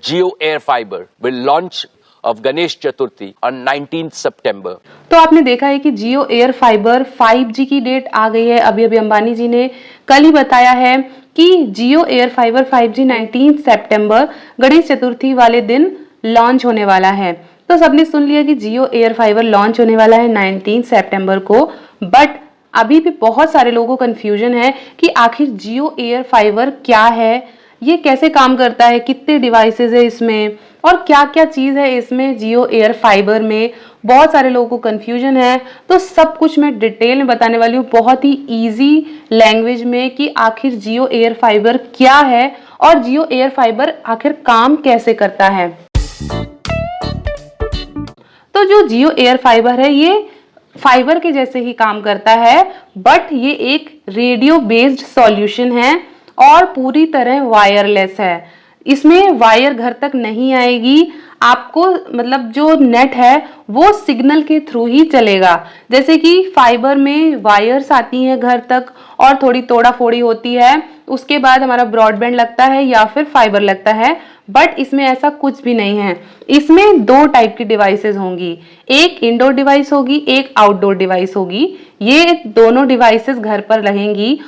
Jio Air Fiber will launch of Ganesh Chaturthi on 19th September. तो आपने देखा है कि जियो एयर फाइबर 5G की डेट आ गई है। अभी अभी अंबानी जी ने कल ही बताया है कि जियो एयर फाइबर 5G 19 सितंबर गणेश चतुर्थी वाले दिन लॉन्च होने वाला है। तो सबने सुन लिया कि जियो एयर फाइबर लॉन्च होने वाला है 19 सितंबर को। बट अभी भी बहुत सारे लोगों को कंफ्यूजन है कि आखिर जियो एयर फाइबर क्या है, ये कैसे काम करता है, कितने डिवाइसेस है इसमें और क्या क्या चीज़ है इसमें जियो एयर फाइबर में। बहुत सारे लोगों को कंफ्यूजन है, तो सब कुछ मैं डिटेल में बताने वाली हूँ बहुत ही इजी लैंग्वेज में कि आखिर जियो एयर फाइबर क्या है और जियो एयर फाइबर आखिर काम कैसे करता है। तो जो जियो एयर फाइबर है ये फाइबर के जैसे ही काम करता है, बट ये एक रेडियो बेस्ड सॉल्यूशन है और पूरी तरह वायरलेस है। इसमें वायर घर तक नहीं आएगी, आपको मतलब जो नेट है वो सिग्नल के थ्रू ही चलेगा। जैसे कि फाइबर में वायर्स आती हैं घर तक और थोड़ी तोड़ा फोड़ी होती है, उसके बाद हमारा ब्रॉडबैंड लगता है या फिर फाइबर लगता है, बट इसमें ऐसा कुछ भी नहीं है। इसमें दो टाइप की डिवाइसेस होंगी, एक इंडोर डिवाइस होगी, एक आउटडोर डिवाइस होगी। ये दोनों डिवाइसेस घर पर रहेंगी।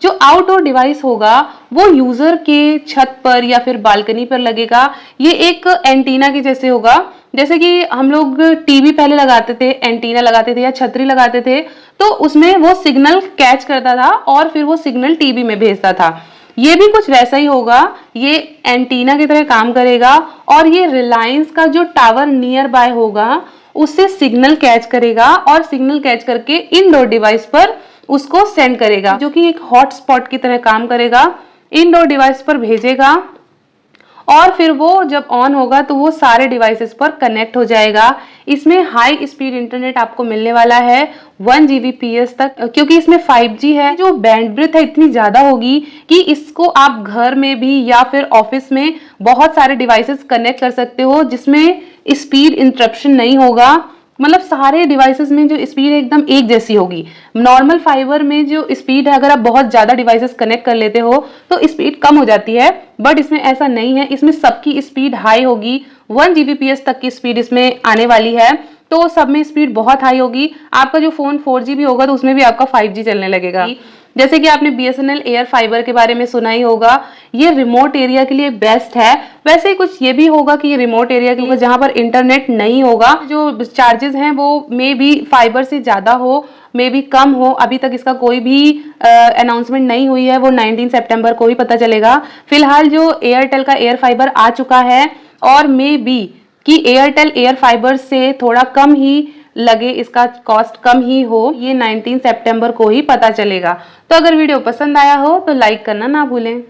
जो आउटडोर डिवाइस होगा वो यूजर के छत पर या फिर बालकनी पर लगेगा। ये एक एंटीना के जैसे होगा, जैसे कि हम लोग टीवी पहले लगाते थे, एंटीना लगाते थे या छतरी लगाते थे, तो उसमें वो सिग्नल कैच करता था और फिर वो सिग्नल टीवी में भेजता था। ये भी कुछ वैसा ही होगा, ये एंटीना की तरह काम करेगा और ये रिलायंस का जो टावर नियर बाय होगा उससे सिग्नल कैच करेगा और सिग्नल कैच करके इंडोर डिवाइस पर उसको सेंड करेगा, जो कि एक हॉटस्पॉट की तरह काम करेगा। इंडोर डिवाइस पर भेजेगा और फिर वो जब ऑन होगा तो वो सारे डिवाइसेस पर कनेक्ट हो जाएगा। इसमें हाई स्पीड इंटरनेट आपको मिलने वाला है 1 Gbps तक, क्योंकि इसमें 5G है। जो बैंडविड्थ है इतनी ज़्यादा होगी कि इसको आप घर में भी या फिर ऑफिस में बहुत सारे डिवाइसेस कनेक्ट कर सकते हो, जिसमें स्पीड इंटरप्शन नहीं होगा। मतलब सारे डिवाइसेस में जो स्पीड है एकदम एक जैसी होगी। नॉर्मल फाइबर में जो स्पीड है, अगर आप बहुत ज़्यादा डिवाइसेस कनेक्ट कर लेते हो तो स्पीड कम हो जाती है, बट इसमें ऐसा नहीं है। इसमें सबकी स्पीड हाई होगी, 1 Gbps तक की स्पीड इसमें आने वाली है, तो सब में स्पीड बहुत हाई होगी। आपका जो फ़ोन 4G भी होगा तो उसमें भी आपका 5G चलने लगेगा। जैसे कि आपने BSNL एयर फाइबर के बारे में सुना ही होगा, ये रिमोट एरिया के लिए बेस्ट है। वैसे ही कुछ ये भी होगा कि ये रिमोट एरिया के लिए जहाँ पर इंटरनेट नहीं होगा, जो चार्जेस हैं वो मे बी फाइबर से ज़्यादा हो, मे बी कम हो। अभी तक इसका कोई भी अनाउंसमेंट नहीं हुई है, वो 19 सितंबर को ही पता चलेगा। फिलहाल जो एयरटेल का एयर फाइबर आ चुका है और मे बी कि एयरटेल एयर फाइबर से थोड़ा कम ही लगे, इसका कॉस्ट कम ही हो, ये 19 सितंबर को ही पता चलेगा। तो अगर वीडियो पसंद आया हो तो लाइक करना ना भूलें।